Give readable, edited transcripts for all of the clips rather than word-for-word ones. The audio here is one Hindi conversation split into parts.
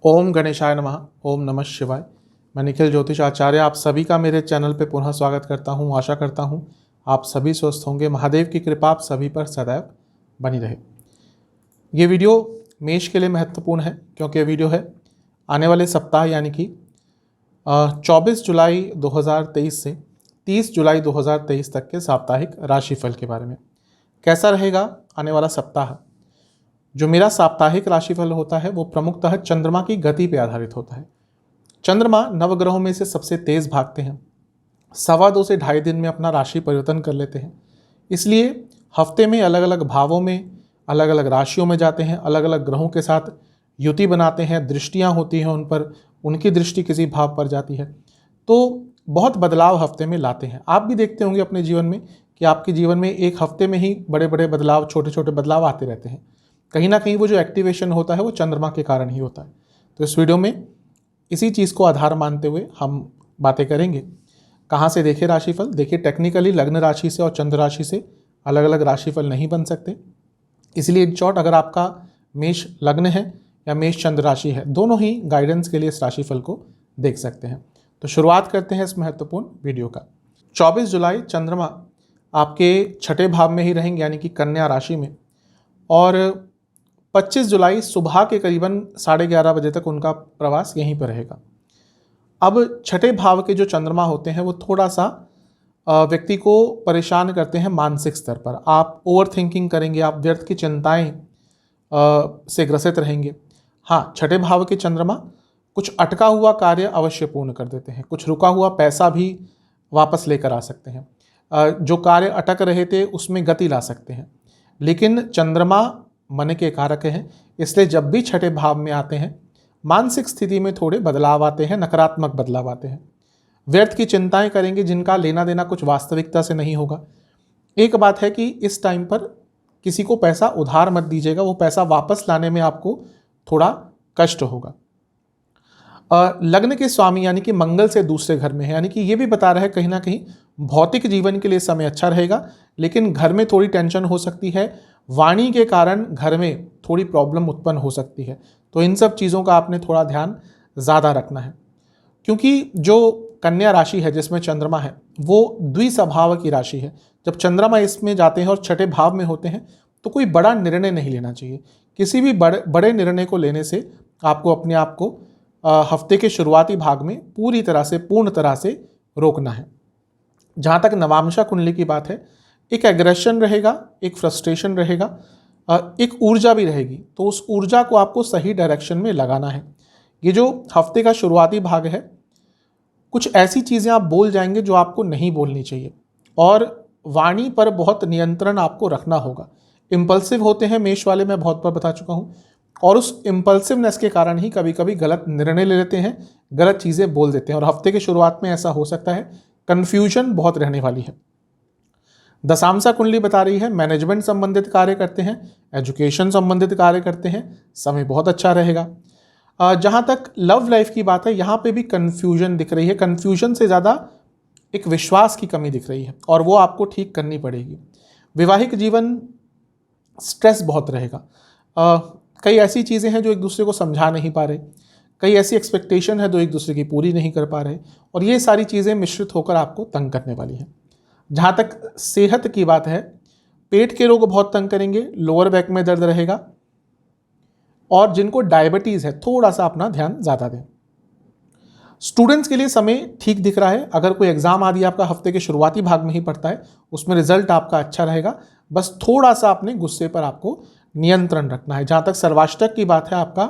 ओम गणेशाय नमः। ओम नमः शिवाय। मैं निखिल ज्योतिष आचार्य आप सभी का मेरे चैनल पे पुनः स्वागत करता हूँ। आशा करता हूँ आप सभी स्वस्थ होंगे। महादेव की कृपा आप सभी पर सदैव बनी रहे। ये वीडियो मेष के लिए महत्वपूर्ण है क्योंकि ये वीडियो है आने वाले सप्ताह यानी कि 24 जुलाई 2023 से 30 जुलाई 2023 तक के साप्ताहिक राशिफल के बारे में। कैसा रहेगा आने वाला सप्ताह। जो मेरा साप्ताहिक राशिफल होता है वो प्रमुखतः चंद्रमा की गति पर आधारित होता है। चंद्रमा नवग्रहों में से सबसे तेज भागते हैं, 2.25 से 2.5 दिन में अपना राशि परिवर्तन कर लेते हैं। इसलिए हफ्ते में अलग अलग भावों में अलग अलग राशियों में जाते हैं, अलग अलग ग्रहों के साथ युति बनाते हैं, दृष्टियां होती हैं उन पर, उनकी दृष्टि किसी भाव पर जाती है, तो बहुत बदलाव हफ्ते में लाते हैं। आप भी देखते होंगे अपने जीवन में कि आपके जीवन में एक हफ्ते में ही बड़े बड़े बदलाव, छोटे छोटे बदलाव आते रहते हैं। कहीं ना कहीं वो जो एक्टिवेशन होता है वो चंद्रमा के कारण ही होता है। तो इस वीडियो में इसी चीज़ को आधार मानते हुए हम बातें करेंगे। कहाँ से देखें राशिफल। देखिए, टेक्निकली लग्न राशि से और चंद्र राशि से अलग अलग राशिफल नहीं बन सकते। इसलिए इन शॉर्ट अगर आपका मेष लग्न है या मेष चंद्र राशि है, दोनों ही गाइडेंस के लिए इस राशिफल को देख सकते हैं। तो शुरुआत करते हैं इस महत्वपूर्ण वीडियो का। 24 जुलाई चंद्रमा आपके छठे भाव में ही रहेंगे यानी कि कन्या राशि में, और 25 जुलाई सुबह के करीबन 11:30 बजे तक उनका प्रवास यहीं पर रहेगा। अब छठे भाव के जो चंद्रमा होते हैं वो थोड़ा सा व्यक्ति को परेशान करते हैं मानसिक स्तर पर। आप ओवर थिंकिंग करेंगे, आप व्यर्थ की चिंताएं से ग्रसित रहेंगे। हाँ, छठे भाव के चंद्रमा कुछ अटका हुआ कार्य अवश्य पूर्ण कर देते हैं, कुछ रुका हुआ पैसा भी वापस लेकर आ सकते हैं, जो कार्य अटक रहे थे उसमें गति ला सकते हैं। लेकिन चंद्रमा मन के कारक हैं, इसलिए जब भी छठे भाव में आते हैं मानसिक स्थिति में थोड़े बदलाव आते हैं, नकारात्मक बदलाव आते हैं। व्यर्थ की चिंताएं करेंगे जिनका लेना देना कुछ वास्तविकता से नहीं होगा। एक बात है कि इस टाइम पर किसी को पैसा उधार मत दीजिएगा, वो पैसा वापस लाने में आपको थोड़ा कष्ट होगा। लग्न के स्वामी यानी कि मंगल से दूसरे घर में है, यानी कि ये भी बता रहा है कहीं ना कहीं भौतिक जीवन के लिए समय अच्छा रहेगा, लेकिन घर में थोड़ी टेंशन हो सकती है। वाणी के कारण घर में थोड़ी प्रॉब्लम उत्पन्न हो सकती है, तो इन सब चीज़ों का आपने थोड़ा ध्यान ज़्यादा रखना है। क्योंकि जो कन्या राशि है जिसमें चंद्रमा है वो द्विस्वभाव की राशि है। जब चंद्रमा इसमें जाते हैं और छठे भाव में होते हैं तो कोई बड़ा निर्णय नहीं लेना चाहिए। किसी भी बड़े निर्णय को लेने से आपको अपने आप को हफ्ते के शुरुआती भाग में पूर्ण तरह से रोकना है। जहाँ तक नवांशा कुंडली की बात है, एक एग्रेशन रहेगा, एक फ्रस्ट्रेशन रहेगा, एक ऊर्जा भी रहेगी, तो उस ऊर्जा को आपको सही डायरेक्शन में लगाना है। ये जो हफ्ते का शुरुआती भाग है, कुछ ऐसी चीज़ें आप बोल जाएंगे जो आपको नहीं बोलनी चाहिए, और वाणी पर बहुत नियंत्रण आपको रखना होगा। इम्पल्सिव होते हैं मेष वाले, मैं बहुत बार बता चुका हूँ, और उस इम्पल्सिवनेस के कारण ही कभी कभी गलत निर्णय ले लेते हैं, गलत चीज़ें बोल देते हैं, और हफ्ते के शुरुआत में ऐसा हो सकता है। कन्फ्यूजन बहुत रहने वाली है। दशांशा कुंडली बता रही है मैनेजमेंट संबंधित कार्य करते हैं, एजुकेशन संबंधित कार्य करते हैं, समय बहुत अच्छा रहेगा। जहाँ तक लव लाइफ की बात है, यहाँ पे भी कन्फ्यूजन दिख रही है। कन्फ्यूजन से ज़्यादा एक विश्वास की कमी दिख रही है, और वो आपको ठीक करनी पड़ेगी। वैवाहिक जीवन स्ट्रेस बहुत रहेगा। कई ऐसी चीज़ें हैं जो एक दूसरे को समझा नहीं पा रहे, कई ऐसी एक्सपेक्टेशन है जो एक दूसरे की पूरी नहीं कर पा रहे, और ये सारी चीज़ें मिश्रित होकर आपको तंग करने वाली हैं। जहाँ तक सेहत की बात है, पेट के रोग बहुत तंग करेंगे, लोअर बैक में दर्द रहेगा, और जिनको डायबिटीज़ है थोड़ा सा अपना ध्यान ज़्यादा दें। स्टूडेंट्स के लिए समय ठीक दिख रहा है। अगर कोई एग्जाम आदि आपका हफ्ते के शुरुआती भाग में ही पड़ता है, उसमें रिजल्ट आपका अच्छा रहेगा। बस थोड़ा सा अपने गुस्से पर आपको नियंत्रण रखना है। जहाँ तक सर्वाष्टक की बात है, आपका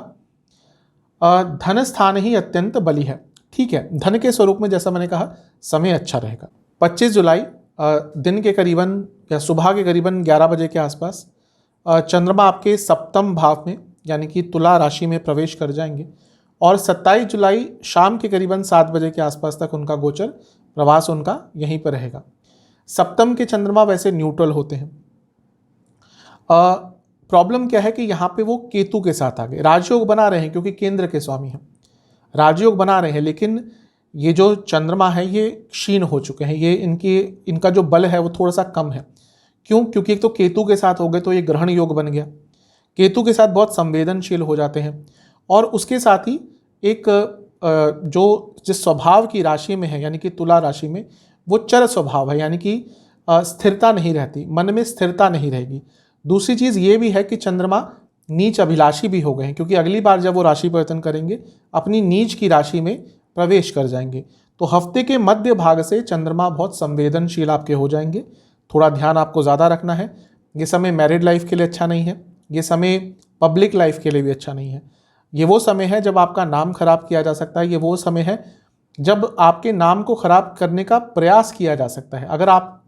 धन स्थान ही अत्यंत बली है। ठीक है, धन के स्वरूप में जैसा मैंने कहा समय अच्छा रहेगा। 25 जुलाई दिन के करीबन या सुबह के करीबन 11 बजे के आसपास चंद्रमा आपके सप्तम भाव में यानी कि तुला राशि में प्रवेश कर जाएंगे, और 27 जुलाई शाम के करीबन 7 बजे के आसपास तक उनका गोचर प्रवास उनका यहीं पर रहेगा। सप्तम के चंद्रमा वैसे न्यूट्रल होते हैं। प्रॉब्लम क्या है कि यहाँ पे वो केतु के साथ आ गए। राजयोग बना रहे हैं क्योंकि केंद्र के स्वामी हैं, राजयोग बना रहे हैं, लेकिन ये जो चंद्रमा है ये क्षीण हो चुके हैं। ये इनका जो बल है वो थोड़ा सा कम है। क्यों? क्योंकि एक तो केतु के साथ हो गए तो ये ग्रहण योग बन गया। केतु के साथ बहुत संवेदनशील हो जाते हैं, और उसके साथ ही एक जो जिस स्वभाव की राशि में है यानी कि तुला राशि में, वो चर स्वभाव है, यानी कि स्थिरता नहीं रहती, मन में स्थिरता नहीं रहेगी। दूसरी चीज़ ये भी है कि चंद्रमा नीच अभिलाषी भी हो गए हैं, क्योंकि अगली बार जब वो राशि परिवर्तन करेंगे अपनी नीच की राशि में प्रवेश कर जाएंगे। तो हफ्ते के मध्य भाग से चंद्रमा बहुत संवेदनशील आपके हो जाएंगे। थोड़ा ध्यान आपको ज़्यादा रखना है। ये समय मैरिड लाइफ के लिए अच्छा नहीं है, ये समय पब्लिक लाइफ के लिए भी अच्छा नहीं है। ये वो समय है जब आपका नाम खराब किया जा सकता है, ये वो समय है जब आपके नाम को खराब करने का प्रयास किया जा सकता है। अगर आप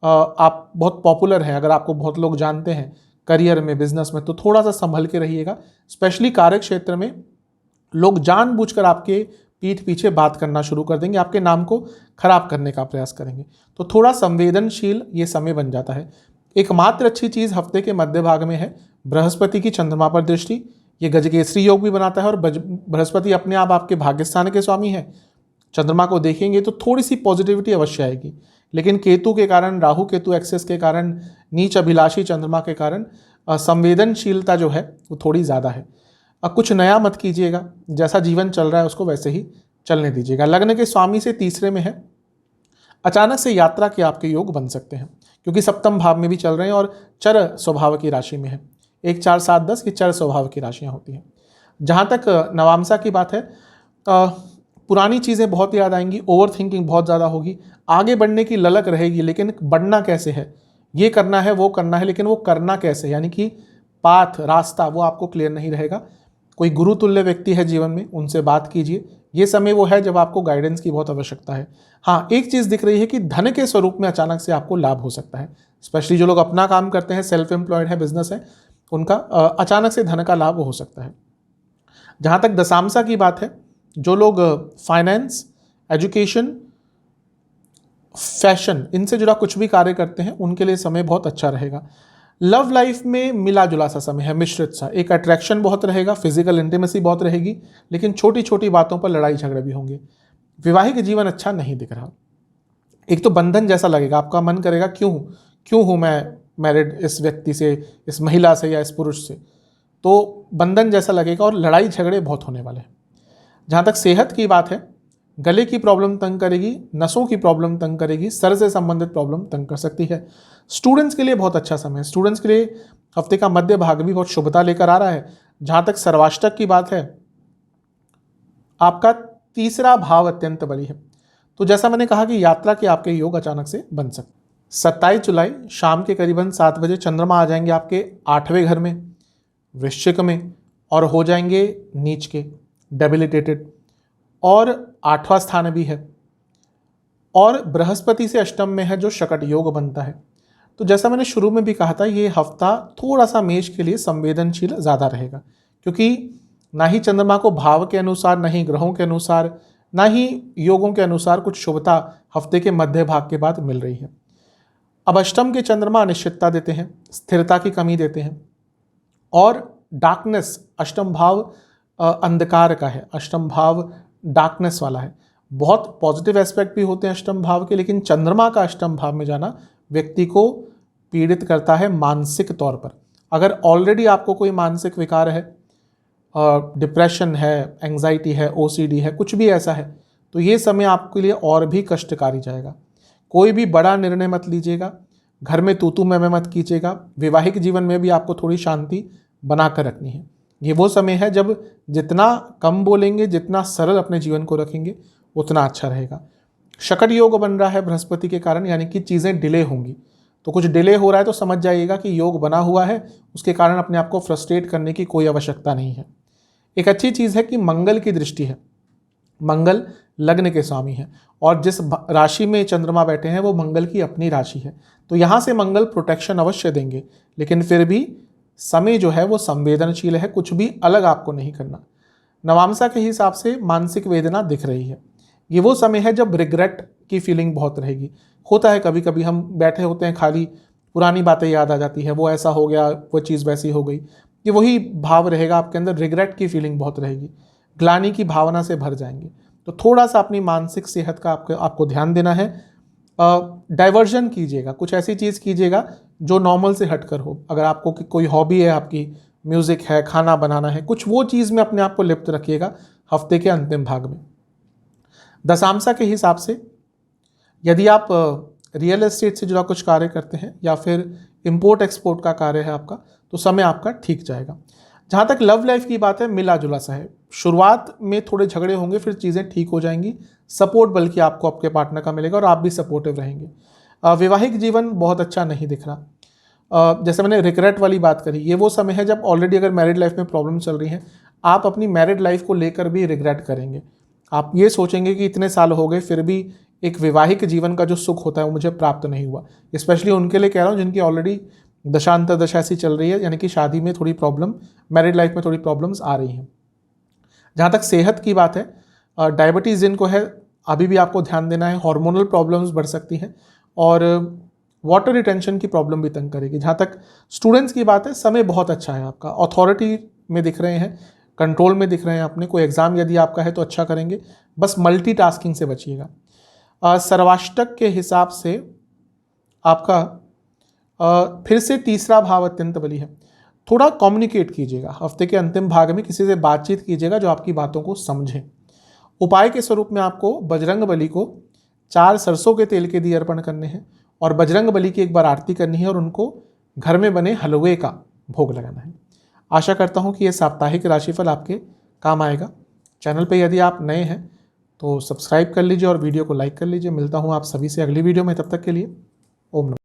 बहुत पॉपुलर हैं, अगर आपको बहुत लोग जानते हैं करियर में, बिजनेस में, तो थोड़ा सा संभल के रहिएगा। स्पेशली कार्य क्षेत्र में लोग जानबूझकर आपके पीठ पीछे बात करना शुरू कर देंगे, आपके नाम को खराब करने का प्रयास करेंगे, तो थोड़ा संवेदनशील ये समय बन जाता है। एकमात्र अच्छी चीज़ हफ्ते के मध्य भाग में है बृहस्पति की चंद्रमा पर दृष्टि। ये गजकेसरी योग भी बनाता है और बृहस्पति अपने आप आपके भाग्यस्थान के स्वामी है। चंद्रमा को देखेंगे तो थोड़ी सी पॉजिटिविटी अवश्य आएगी, लेकिन केतु के कारण, राहु केतु एक्सेस के कारण, नीच अभिलाषी चंद्रमा के कारण संवेदनशीलता जो है वो थोड़ी ज़्यादा है। कुछ नया मत कीजिएगा, जैसा जीवन चल रहा है उसको वैसे ही चलने दीजिएगा। लग्न के स्वामी से तीसरे में है, अचानक से यात्रा के आपके योग बन सकते हैं, क्योंकि सप्तम भाव में भी चल रहे हैं और चर स्वभाव की राशि में है। 1, 4, 7, 10 की चर स्वभाव की राशियाँ होती हैं। जहाँ तक नवामसा की बात है, पुरानी चीज़ें बहुत याद आएंगी, ओवर थिंकिंग बहुत ज़्यादा होगी, आगे बढ़ने की ललक रहेगी, लेकिन बढ़ना कैसे है, ये करना है, वो करना है, लेकिन वो करना कैसे, यानी कि पाथ, रास्ता, वो आपको क्लियर नहीं रहेगा। कोई गुरुतुल्य व्यक्ति है जीवन में, उनसे बात कीजिए। ये समय वो है जब आपको गाइडेंस की बहुत आवश्यकता है। हाँ, एक चीज़ दिख रही है कि धन के स्वरूप में अचानक से आपको लाभ हो सकता है। स्पेशली जो लोग अपना काम करते हैं, सेल्फ एम्प्लॉयड है, बिजनेस है, उनका अचानक से धन का लाभ हो सकता है। जहाँ तक दशांशा की बात है, जो लोग फाइनेंस, एजुकेशन, फैशन, इनसे जुड़ा कुछ भी कार्य करते हैं, उनके लिए समय बहुत अच्छा रहेगा। लव लाइफ में मिला जुला सा समय है, मिश्रित सा। एक अट्रैक्शन बहुत रहेगा, फिजिकल इंटीमेसी बहुत रहेगी, लेकिन छोटी छोटी बातों पर लड़ाई झगड़े भी होंगे। वैवाहिक जीवन अच्छा नहीं दिख रहा। एक तो बंधन जैसा लगेगा, आपका मन करेगा क्यों हूँ मैं मैरिड इस व्यक्ति से, इस महिला से या इस पुरुष से, तो बंधन जैसा लगेगा और लड़ाई झगड़े बहुत होने वाले हैं। जहाँ तक सेहत की बात है, गले की प्रॉब्लम तंग करेगी, नसों की प्रॉब्लम तंग करेगी, सर से संबंधित प्रॉब्लम तंग कर सकती है। स्टूडेंट्स के लिए बहुत अच्छा समय है। स्टूडेंट्स के लिए हफ्ते का मध्य भाग भी बहुत शुभता लेकर आ रहा है। जहाँ तक सर्वाष्टक की बात है, आपका तीसरा भाव अत्यंत बली है, तो जैसा मैंने कहा कि यात्रा के आपके योग अचानक से बन सकते। 27 जुलाई शाम के करीबन 7 बजे चंद्रमा आ जाएंगे आपके 8वें घर में, वृश्चिक में, और हो जाएंगे नीच के, डेबिलिटेटेड, और 8वां स्थान भी है, और बृहस्पति से अष्टम में है जो शकट योग बनता है। तो जैसा मैंने शुरू में भी कहा था, ये हफ्ता थोड़ा सा मेष के लिए संवेदनशील ज़्यादा रहेगा, क्योंकि ना ही चंद्रमा को भाव के अनुसार, ना ही ग्रहों के अनुसार, ना ही योगों के अनुसार कुछ शुभता हफ्ते के मध्य भाग के बाद मिल रही है। अब अष्टम के चंद्रमा अनिश्चितता देते हैं, स्थिरता की कमी देते हैं, और डार्कनेस, अष्टम भाव अंधकार का है, अष्टम भाव डार्कनेस वाला है। बहुत पॉजिटिव एस्पेक्ट भी होते हैं अष्टम भाव के, लेकिन चंद्रमा का अष्टम भाव में जाना व्यक्ति को पीड़ित करता है मानसिक तौर पर। अगर ऑलरेडी आपको कोई मानसिक विकार है, डिप्रेशन है, एंग्जाइटी है, ओसीडी है, कुछ भी ऐसा है, तो ये समय आपके लिए और भी कष्टकारी जाएगा। कोई भी बड़ा निर्णय मत लीजिएगा, घर में तू मैं मत कीजिएगा। वैवाहिक जीवन में भी आपको थोड़ी शांति बना कर रखनी है। ये वो समय है जब जितना कम बोलेंगे, जितना सरल अपने जीवन को रखेंगे, उतना अच्छा रहेगा। शकट योग बन रहा है बृहस्पति के कारण, यानी कि चीज़ें डिले होंगी। तो कुछ डिले हो रहा है तो समझ जाइएगा कि योग बना हुआ है, उसके कारण अपने आप को फ्रस्ट्रेट करने की कोई आवश्यकता नहीं है। एक अच्छी चीज़ है कि मंगल की दृष्टि है, मंगल लग्न के स्वामी है, और जिस राशि में चंद्रमा बैठे हैं वो मंगल की अपनी राशि है, तो यहाँ से मंगल प्रोटेक्शन अवश्य देंगे, लेकिन फिर भी समय जो है वो संवेदनशील है, कुछ भी अलग आपको नहीं करना। नवामसा के हिसाब से मानसिक वेदना दिख रही है। ये वो समय है जब रिग्रेट की फीलिंग बहुत रहेगी। होता है कभी कभी हम बैठे होते हैं, खाली पुरानी बातें याद आ जाती है, वो ऐसा हो गया, वो चीज़ वैसी हो गई, ये वही भाव रहेगा आपके अंदर, रिग्रेट की फीलिंग बहुत रहेगी, ग्लानि की भावना से भर जाएंगे। तो थोड़ा सा अपनी मानसिक सेहत का आपको ध्यान देना है। डाइवर्जन कीजिएगा, कुछ ऐसी चीज़ कीजिएगा जो नॉर्मल से हटकर हो। अगर आपको कोई हॉबी है आपकी, म्यूज़िक है, खाना बनाना है, कुछ वो चीज़ में अपने आप को लिप्त रखिएगा हफ्ते के अंतिम भाग में। दशांशा के हिसाब से यदि आप रियल एस्टेट से जुड़ा कुछ कार्य करते हैं या फिर इंपोर्ट एक्सपोर्ट का कार्य है आपका, तो समय आपका ठीक जाएगा। जहाँ तक लव लाइफ की बात है, मिला जुला सा है। शुरुआत में थोड़े झगड़े होंगे, फिर चीज़ें ठीक हो जाएंगी। सपोर्ट बल्कि आपको आपके पार्टनर का मिलेगा और आप भी सपोर्टिव रहेंगे। वैवाहिक जीवन बहुत अच्छा नहीं दिख रहा। जैसे मैंने रिग्रेट वाली बात करी, ये वो समय है जब ऑलरेडी अगर मैरिड लाइफ में प्रॉब्लम चल रही है, आप अपनी मैरिड लाइफ को लेकर भी रिग्रेट करेंगे। आप ये सोचेंगे कि इतने साल हो गए फिर भी एक वैवाहिक जीवन का जो सुख होता है वो मुझे प्राप्त नहीं हुआ। स्पेशली उनके लिए कह रहा हूँ जिनकी ऑलरेडी दशांतर दशा ऐसी चल रही है, यानी कि शादी में थोड़ी प्रॉब्लम, मैरिड लाइफ में थोड़ी प्रॉब्लम्स आ रही हैं। जहाँ तक सेहत की बात है, डायबिटीज़ जिनको है अभी भी आपको ध्यान देना है। हार्मोनल प्रॉब्लम्स बढ़ सकती हैं और वाटर रिटेंशन की प्रॉब्लम भी तंग करेगी। जहाँ तक स्टूडेंट्स की बात है, समय बहुत अच्छा है आपका, अथॉरिटी में दिख रहे हैं, कंट्रोल में दिख रहे हैं अपने। कोई एग्ज़ाम यदि आपका है तो अच्छा करेंगे, बस मल्टीटास्किंग से बचिएगा। सर्वाष्टक के हिसाब से आपका फिर से तीसरा भाव अत्यंत बली है। थोड़ा कम्युनिकेट कीजिएगा हफ्ते के अंतिम भाग में, किसी से बातचीत कीजिएगा जो आपकी बातों को समझे। उपाय के स्वरूप में आपको बजरंग बली को 4 सरसों के तेल के दिए अर्पण करने हैं और बजरंग बली की एक बार आरती करनी है और उनको घर में बने हलवे का भोग लगाना है। आशा करता हूँ कि ये साप्ताहिक राशिफल आपके काम आएगा। चैनल पे यदि आप नए हैं तो सब्सक्राइब कर लीजिए और वीडियो को लाइक कर लीजिए। मिलता हूँ आप सभी से अगली वीडियो में, तब तक के लिए ओम नमः।